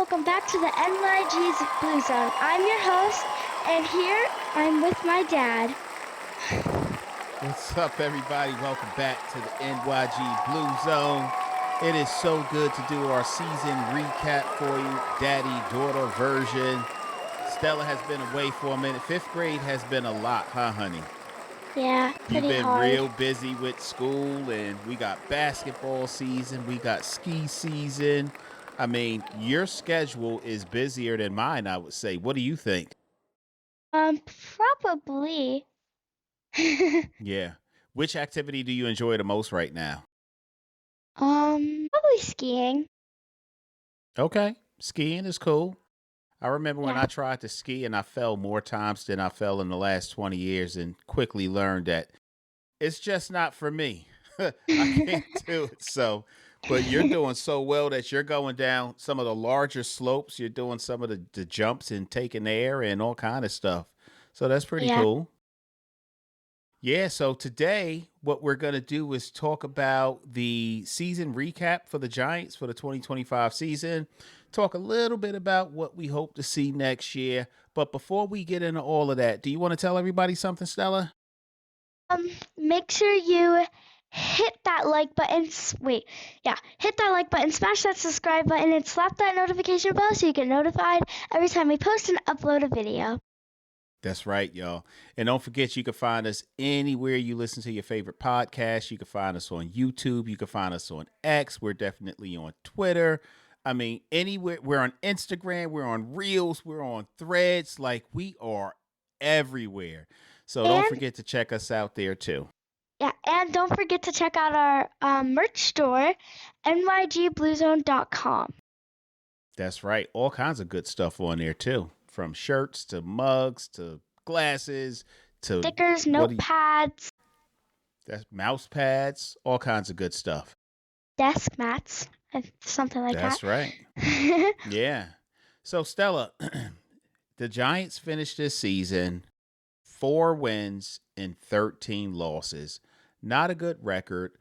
welcome back to the NYG's Blue Zone. I'm your host, and here I'm with my dad. What's up, everybody? Welcome back to the NYG Blue Zone. It is so good to do our season recap for you, daddy-daughter version. Stella has been away for a minute. 5th grade has been a lot, huh, honey? Yeah, You've pretty been hard. real busy with school, and we got basketball season, we got ski season. I mean, your schedule is busier than mine, I would say. What do you think? Probably. Yeah. Which activity do you enjoy the most right now? Probably skiing. Okay. Skiing is cool. I remember when Yeah. I tried to ski and I fell more times than I fell in the last 20 years and quickly learned that it's just not for me. I can't do it. But you're doing so well that you're going down some of the larger slopes. You're doing some of the jumps and taking air and all kind of stuff. So that's pretty Yeah. cool. Yeah, so today what we're going to do is talk about the season recap for the Giants for the 2025 season, talk a little bit about what we hope to see next year. But before we get into all of that, do you want to tell everybody something, Stella? Make sure you hit that like button. Hit that like button, smash that subscribe button, and slap that notification bell so you get notified every time we post and upload a video. That's right, y'all. And don't forget, you can find us anywhere you listen to your favorite podcast. You can find us on YouTube. You can find us on X. We're definitely on Twitter. I mean, anywhere. We're on Instagram. We're on Reels. We're on Threads. Like, we are everywhere. So don't And forget to check us out there, too. yeah, and don't forget to check out our merch store, nygBlueZone.com. That's right. All kinds of good stuff on there, too. From shirts to mugs to glasses to Stickers, what do you, notepads, that's mouse pads, all kinds of good stuff. desk mats, and something like That's right. that. Yeah. So, Stella, the Giants finished this season 4 wins and 13 losses. Not a good record,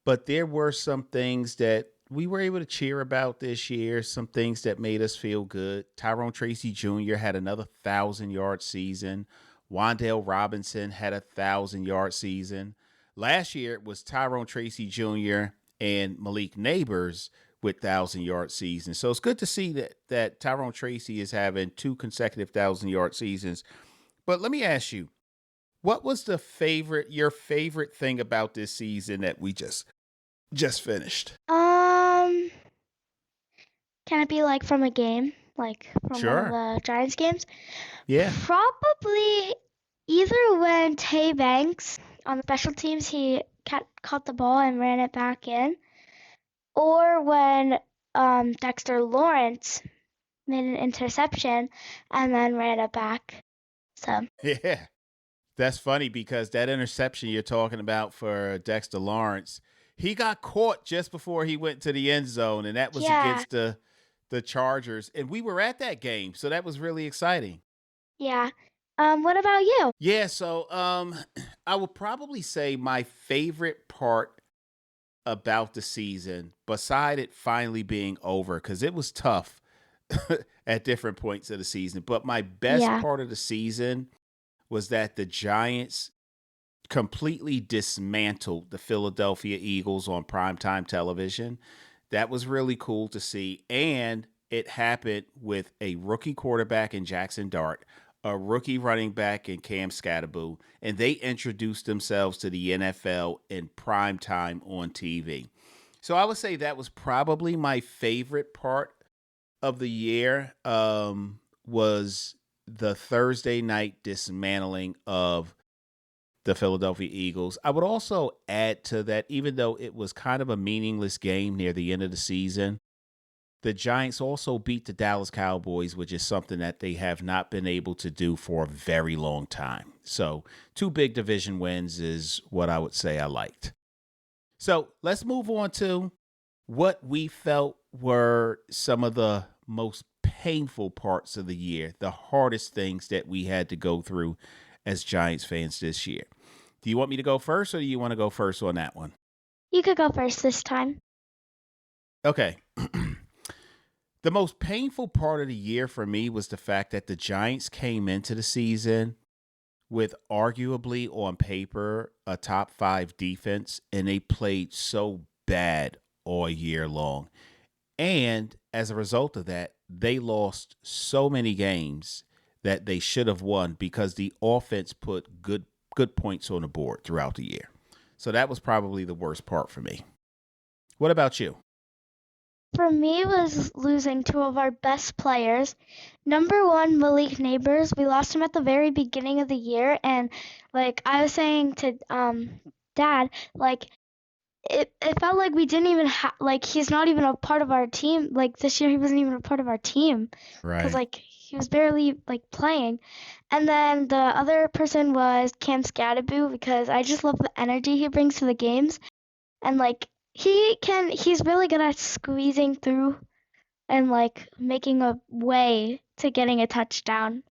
but there were some things that we were able to cheer about this year, some things that made us feel good. Tyrone Tracy Jr. had another 1,000-yard season. Wondell Robinson had a 1,000-yard season. Last year, it was Tyrone Tracy Jr. and Malik Neighbors with 1,000-yard seasons. So it's good to see that Tyrone Tracy is having 2 consecutive 1,000-yard seasons. But let me ask you, what was your favorite thing about this season that we just finished? Can it be like from a game, like from one of Sure. the Giants games? Yeah. Probably either when Tay Banks on the special teams he caught the ball and ran it back in, or when Dexter Lawrence made an interception and then ran it back. So Yeah. That's funny because that interception you're talking about for Dexter Lawrence, he got caught just before he went to the end zone, and that was yeah, against the Chargers. And we were at that game, so that was really exciting. yeah. What about you? Yeah, so I would probably say my favorite part about the season, beside it finally being over, because it was tough at different points of the season. But my best Yeah, part of the season was that the Giants completely dismantled the Philadelphia Eagles on primetime television. That was really cool to see. And it happened with a rookie quarterback in Jackson Dart, a rookie running back in Cam Scadaboo, and they introduced themselves to the NFL in primetime on TV. So I would say that was probably my favorite part of the year, was the Thursday night dismantling of the Philadelphia Eagles. I would also add to that, even though it was kind of a meaningless game near the end of the season, the Giants also beat the Dallas Cowboys, which is something that they have not been able to do for a very long time. So 2 big division wins is what I would say I liked. So let's move on to what we felt were some of the most painful parts of the year, the hardest things that we had to go through as Giants fans this year. Do you want me to go first, or do you want to go first on that one? you could go first this time. Okay. The most painful part of the year for me was the fact that the Giants came into the season with arguably on paper a top 5 defense, and they played so bad all year long. And as a result of that, they lost so many games that they should have won because the offense put good points on the board throughout the year. So that was probably the worst part for me. What about you? For me, was losing two of our best players. Number one, Malik Neighbors. We lost him at the very beginning of the year, and like I was saying to Dad, like it felt like we didn't even like he's not even a part of our team. Like this year, he wasn't even a part of our team because Right. like he was barely like playing. And then the other person was Cam Scadaboo because I just love the energy he brings to the games, and like he's really good at squeezing through and like making a way to getting a touchdown.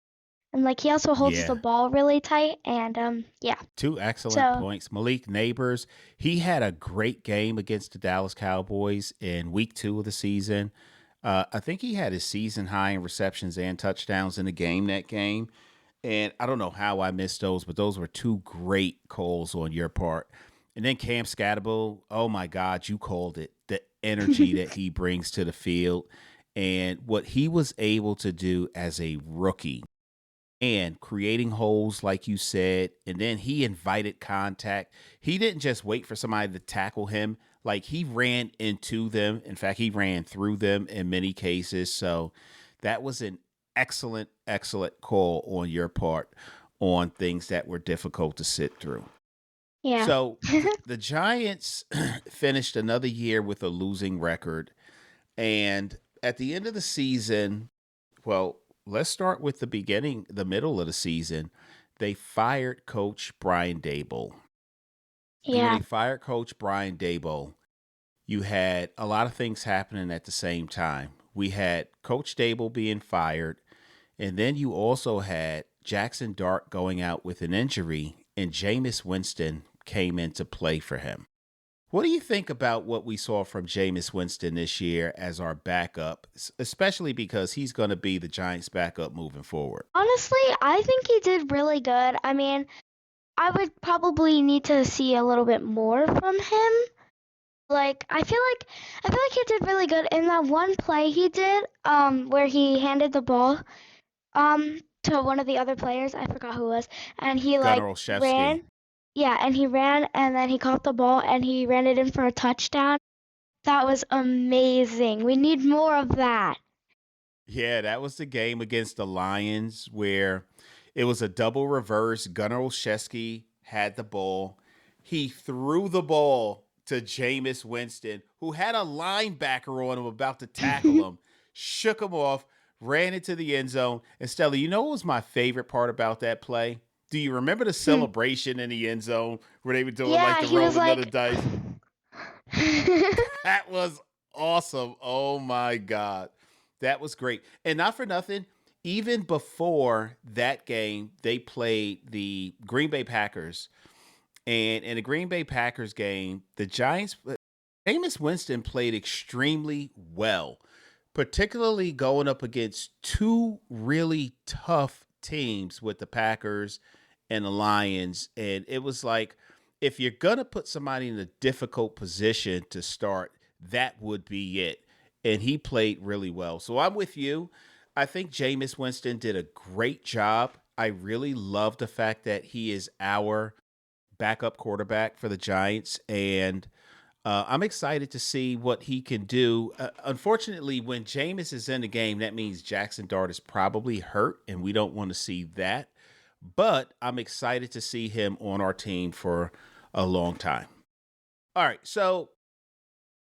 And like he also holds the Yeah. ball really tight and yeah. Two excellent So points. Malik Neighbors, he had a great game against the Dallas Cowboys in week 2 of the season. I think he had his season high in receptions and touchdowns in the game that game. And I don't know how I missed those, but those were two great calls on your part. And then Cam Scadaboo, oh my God, you called it. The energy that he brings to the field and what he was able to do as a rookie and creating holes, like you said. And then he invited contact. He didn't just wait for somebody to tackle him, like he ran into them. In fact, he ran through them in many cases. So that was an excellent call on your part on things that were difficult to sit through. yeah. So the Giants finished another year with a losing record. And at the end of the season, well, let's start with the beginning, the middle of the season. They fired Coach Brian Daboll. And when Yeah. they fired Coach Brian Daboll, you had a lot of things happening at the same time. We had Coach Dable being fired, and then you also had Jackson Dart going out with an injury, and Jameis Winston came into play for him. What do you think about what we saw from Jameis Winston this year as our backup, especially because he's going to be the Giants' backup moving forward? Honestly, I think he did really good. I mean, I would probably need to see a little bit more from him. Like I feel like he did really good in that one play he did where he handed the ball to one of the other players, I forgot who it was, and he Gunnar like Olszewski. ran. Yeah, and he ran and then he caught the ball and he ran it in for a touchdown. That was amazing. We need more of that. Yeah, that was the game against the Lions where it was a double reverse. Gunnar Olszewski had the ball. He threw the ball to Jameis Winston, who had a linebacker on him about to tackle him, shook him off, ran into the end zone. And Stella, you know what was my favorite part about that play? Do you remember the Hmm. celebration in the end zone where they were doing like Yeah, the he was rolling of the like dice? That was awesome. Oh my God. That was great. And not for nothing, even before that game, they played the Green Bay Packers. And in the Green Bay Packers game, the Giants, Jameis Winston played extremely well, particularly going up against two really tough teams with the Packers and the Lions. And it was like, if you're going to put somebody in a difficult position to start, that would be it. And he played really well. So I'm with you. I think Jameis Winston did a great job. I really love the fact that he is our backup quarterback for the Giants. And I'm excited to see what he can do. Unfortunately, when Jameis is in the game, that means Jackson Dart is probably hurt, and we don't want to see that. But I'm excited to see him on our team for a long time. All right, so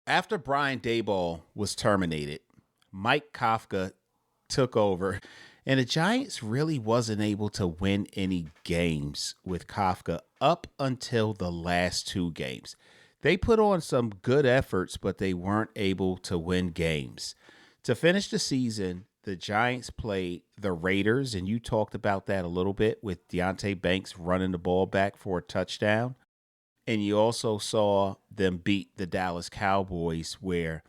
after Brian Dayball was terminated, Mike Kafka took over, and the Giants really wasn't able to win any games with Kafka up until the last two games. They put on some good efforts, but they weren't able to win games. To finish the season, the Giants played the Raiders, and you talked about that a little bit with Deontay Banks running the ball back for a touchdown. And you also saw them beat the Dallas Cowboys, where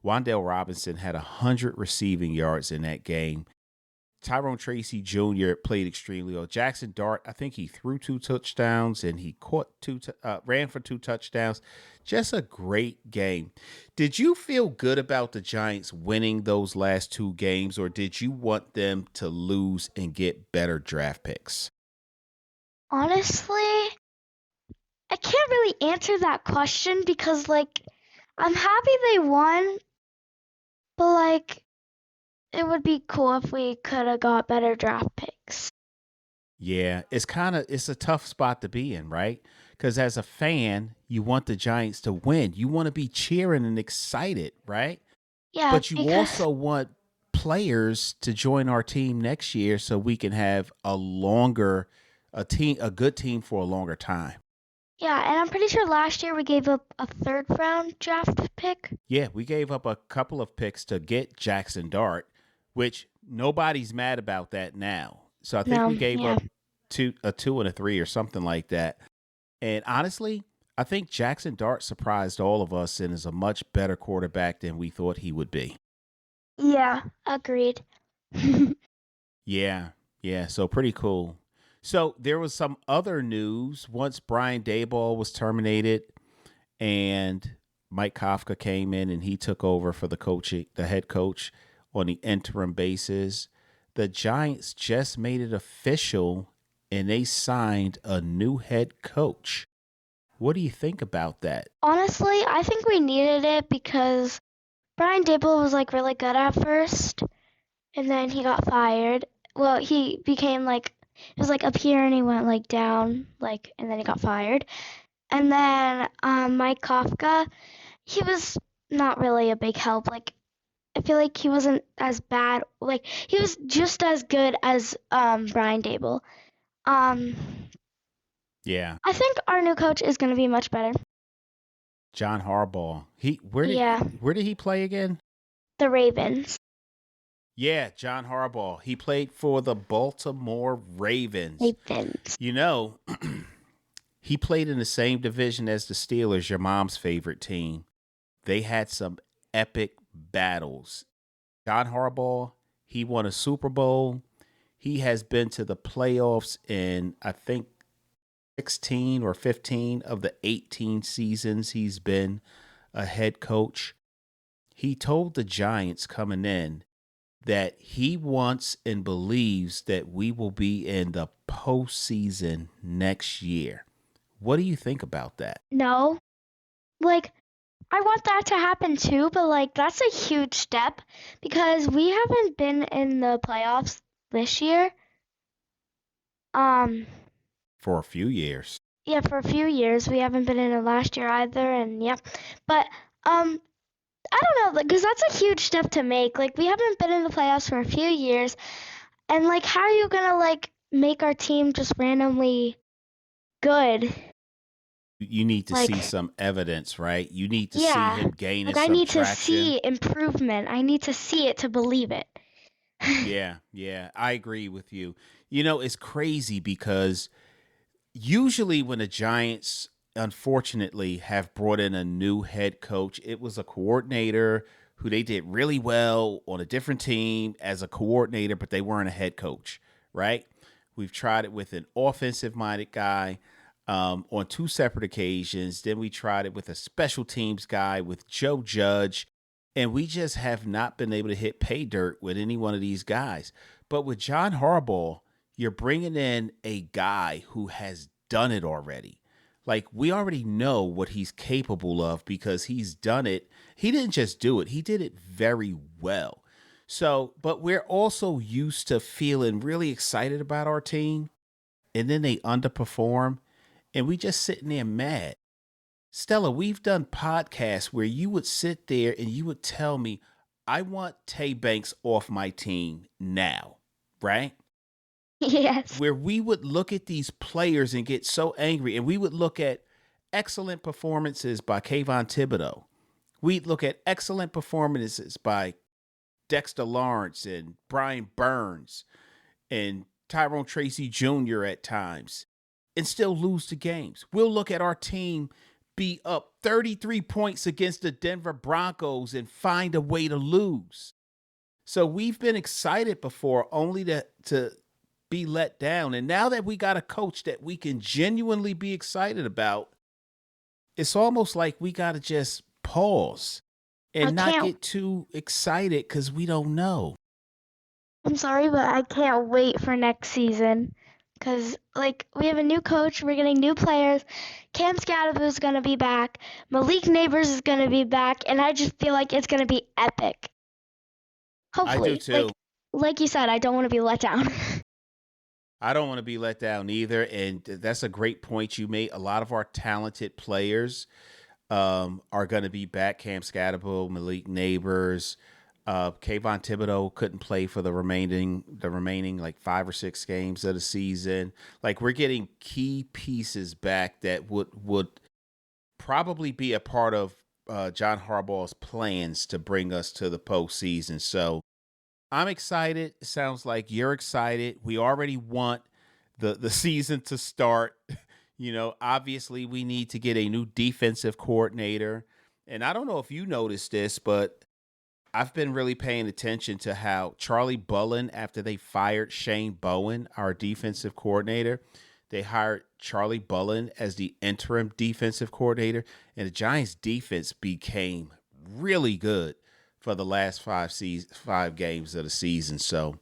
Wondell Robinson had 100 receiving yards in that game. Tyrone Tracy Jr. played extremely well. Jackson Dart, I think he threw 2 touchdowns and he ran for 2 touchdowns. Just a great game. Did you feel good about the Giants winning those last 2 games, or did you want them to lose and get better draft picks? Honestly, I can't really answer that question because, like, I'm happy they won, but, like, it would be cool if we could have got better draft picks. Yeah, it's a tough spot to be in, right? Because as a fan, you want the Giants to win. You want to be cheering and excited, right? Yeah, But you because, also want players to join our team next year so we can have a good team for a longer time. yeah, and I'm pretty sure last year we gave up a third round draft pick. Yeah, we gave up a couple of picks to get Jackson Dart, which nobody's mad about that now. So I think No, we gave yeah. up a 2 and a 3 or something like that. And honestly, I think Jackson Dart surprised all of us and is a much better quarterback than we thought he would be. Yeah, agreed. Yeah, yeah. So pretty cool. So there was some other news once Brian Daboll was terminated and Mike Kafka came in and he took over for the head coach on the interim basis. The Giants just made it official and they signed a new head coach. What do you think about that? Honestly, I think we needed it because Brian Dibble was like really good at first, and then he got fired. Well, he became like it was like up here and he went like down, like, and then he got fired. And then Mike Kafka, he was not really a big help. Like I feel like he wasn't as bad. Like he was just as good as Brian Dable. Um, Yeah, I think our new coach is going to be much better. John Harbaugh. He Yeah, where did he play again? the Ravens. Yeah, John Harbaugh. He played for the Baltimore Ravens. Ravens. You know, he played in the same division as the Steelers, your mom's favorite team. They had some epic battles. John Harbaugh, he won a Super Bowl. He has been to the playoffs in, I think, 16 or 15 of the 18 seasons he's been a head coach. He told the Giants coming in that he wants and believes that we will be in the postseason next year. What do you think about that? No, like I want that to happen too, but like that's a huge step because we haven't been in the playoffs this year. Um, For a few years. yeah, for a few years we haven't been in it last year either, and yeah, but I don't know because that's a huge step to make. Like we haven't been in the playoffs for a few years, and like how are you gonna like make our team just randomly good? You need to see Like some evidence, right? You need to see yeah, him gaining like I some need to traction. see improvement. I need to see it to believe it. Yeah, yeah, I agree with you. You know, it's crazy because usually when the Giants, unfortunately, have brought in a new head coach, it was a coordinator who they did really well on a different team as a coordinator, but they weren't a head coach, right? We've tried it with an offensive minded guy on 2 separate occasions. Then we tried it with a special teams guy with Joe Judge. And we just have not been able to hit pay dirt with any one of these guys. But with John Harbaugh, you're bringing in a guy who has done it already. Like, we already know what he's capable of because he's done it. He didn't just do it, he did it very well. So, but we're also used to feeling really excited about our team and then they underperform and we just sitting there mad. Stella, we've done podcasts where you would sit there and you would tell me, I want Tay Banks off my team now, right? Yes. Where we would look at these players and get so angry, and we would look at excellent performances by Kayvon Thibodeau. We'd look at excellent performances by Dexter Lawrence and Brian Burns and Tyrone Tracy Jr. at times and still lose the games. We'll look at our team be up 33 points against the Denver Broncos and find a way to lose. So we've been excited before only to be let down. And now that we got a coach that we can genuinely be excited about, it's almost like we got to just pause I and not can't get too excited because we don't know. I'm sorry, but I can't wait for next season. Because, like, we have a new coach, we're getting new players. Cam Scadaboo is going to be back. Malik Neighbors is going to be back. And I just feel like it's going to be epic. I do Hopefully. too. Like you said, I don't want to be let down. I don't want to be let down either. And that's a great point you made. A lot of our talented players are going to be back. Cam Scadaboo, Malik Neighbors, Kayvon Thibodeau couldn't play for the remaining like 5 or 6 games of the season. Like we're getting key pieces back that would probably be a part of John Harbaugh's plans to bring us to the postseason. So I'm excited. It sounds like you're excited. We already want the season to start. Obviously we need to get a new defensive coordinator. And I don't know if you noticed this, but I've been really paying attention to how Charlie Bullen, after they fired Shane Bowen, our defensive coordinator, they hired Charlie Bullen as the interim defensive coordinator, and the Giants defense became really good for the last 5 games of the season. So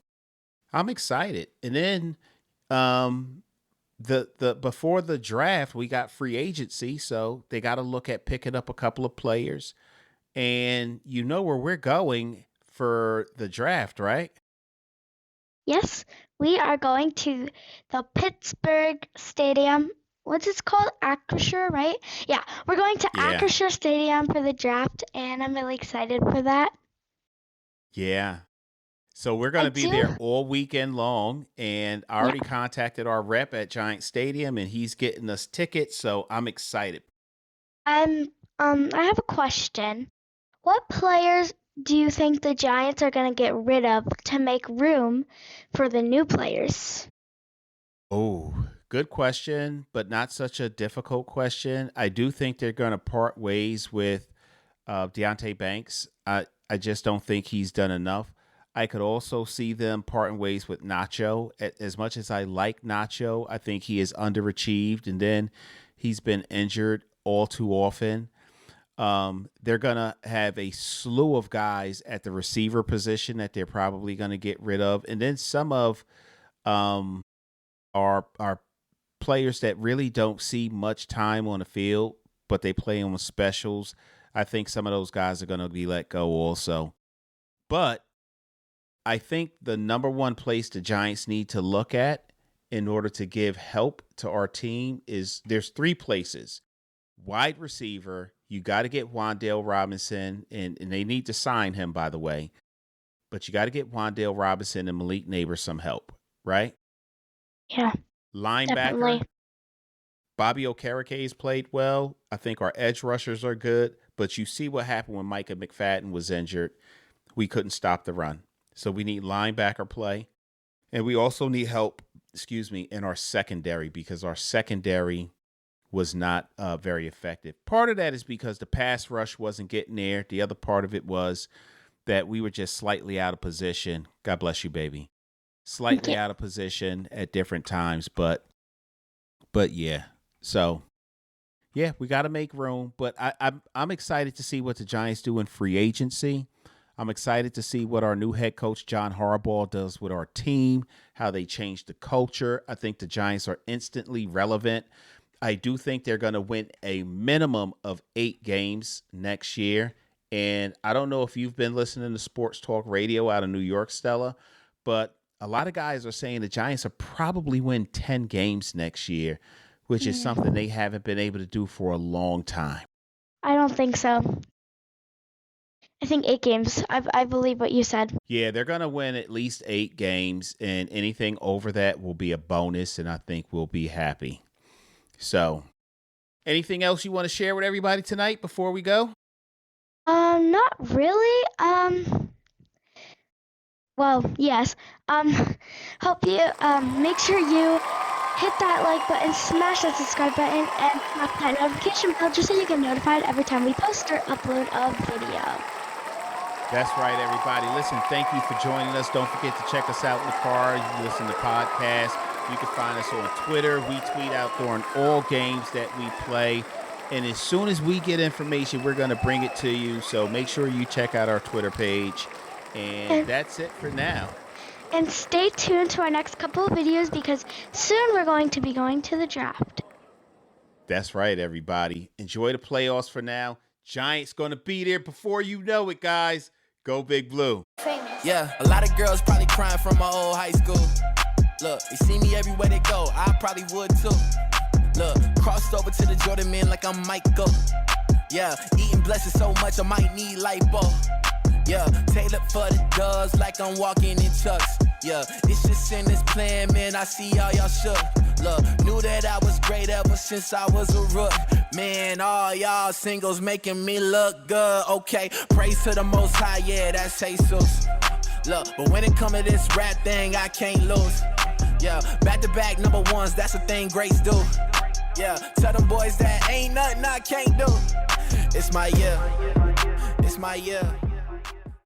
I'm excited. And then the before the draft, we got free agency, so they got to look at picking up a couple of players. And you know where we're going for the draft, right? Yes, we are going to the Pittsburgh Stadium. What's it called? Acrisure, right? Yeah, we're going to Yeah. Acrisure Stadium for the draft, and I'm really excited for that. Yeah. So we're going I to be do. there all weekend long. And I Yeah. already contacted our rep at Giant Stadium and he's getting us tickets. So I'm excited. I have a question. What players do you think the Giants are going to get rid of to make room for the new players? Oh, good question, but not such a difficult question. I do think they're going to part ways with Deontay Banks. I just don't think he's done enough. I could also see them parting ways with Nacho. As much as I like Nacho, I think he is underachieved, and then he's been injured all too often. They're going to have a slew of guys at the receiver position that they're probably going to get rid of. And then some of um, our players that really don't see much time on the field, but they play on specials. I think some of those guys are going to be let go also. But I think the number one place the Giants need to look at in order to give help to our team is there's 3 places. Wide receiver, you got to get Wondell Robinson, and they need to sign him, by the way. But you got to get Wondell Robinson and Malik Neighbors some help, right? Yeah, definitely. Linebacker, Bobby Okereke's played well. I think our edge rushers are good, but you see what happened when Micah McFadden was injured. We couldn't stop the run. So we need linebacker play. And we also need help, in our secondary because our secondary was not very effective. Part of that is because the pass rush wasn't getting there. The other part of it was that we were just slightly out of position. God bless you, baby. Thank Slightly you. out of position at different times, but yeah. So yeah, we got to make room. But I'm excited to see what the Giants do in free agency. I'm excited to see what our new head coach John Harbaugh does with our team, how they change the culture. I think the Giants are instantly relevant. I do think they're going to win a minimum of 8 games next year. And I don't know if you've been listening to sports talk radio out of New York, Stella, but a lot of guys are saying the Giants will probably win 10 games next year, which is something Mm, they haven't been able to do for a long time. I don't think so. I think 8 games. I believe what you said. Yeah, they're going to win at least 8 games, and anything over that will be a bonus, and I think we'll be happy. So, anything else you want to share with everybody tonight before we go? Not really. Well, yes. Hope you make sure you hit that like button, smash that subscribe button, and tap that notification bell just so you get notified every time we post or upload a video. That's right, everybody. Listen, thank you for joining us. Don't forget to check us out in the car. You can listen to podcasts. You can find us on Twitter. We tweet out during all games that we play. And as soon as we get information, we're going to bring it to you. So make sure you check out our Twitter page. And that's it for now. And stay tuned to our next couple of videos because soon we're going to be going to the draft. That's right, everybody. Enjoy the playoffs for now. Giants going to be there before you know it, guys. Go Big Blue. Famous. Yeah, a lot of girls probably crying from my old high school. Look, they see me everywhere they go. I probably would too. Look, crossed over to the Jordan men like I'm Michael. Yeah, eating blessings so much I might need lipo. Yeah, tailored for the doves like I'm walking in chucks. Yeah, it's just in this plan, man, I see all y'all shook. Look, knew that I was great ever since I was a rook. Man, all y'all singles making me look good. Okay, praise to the Most High, yeah, that's Jesus. Look, but when it come to this rap thing, I can't lose. Yeah, back-to-back number ones, that's a thing greats do. Yeah, tell them boys that ain't nothing I can't do. It's my year, it's my year.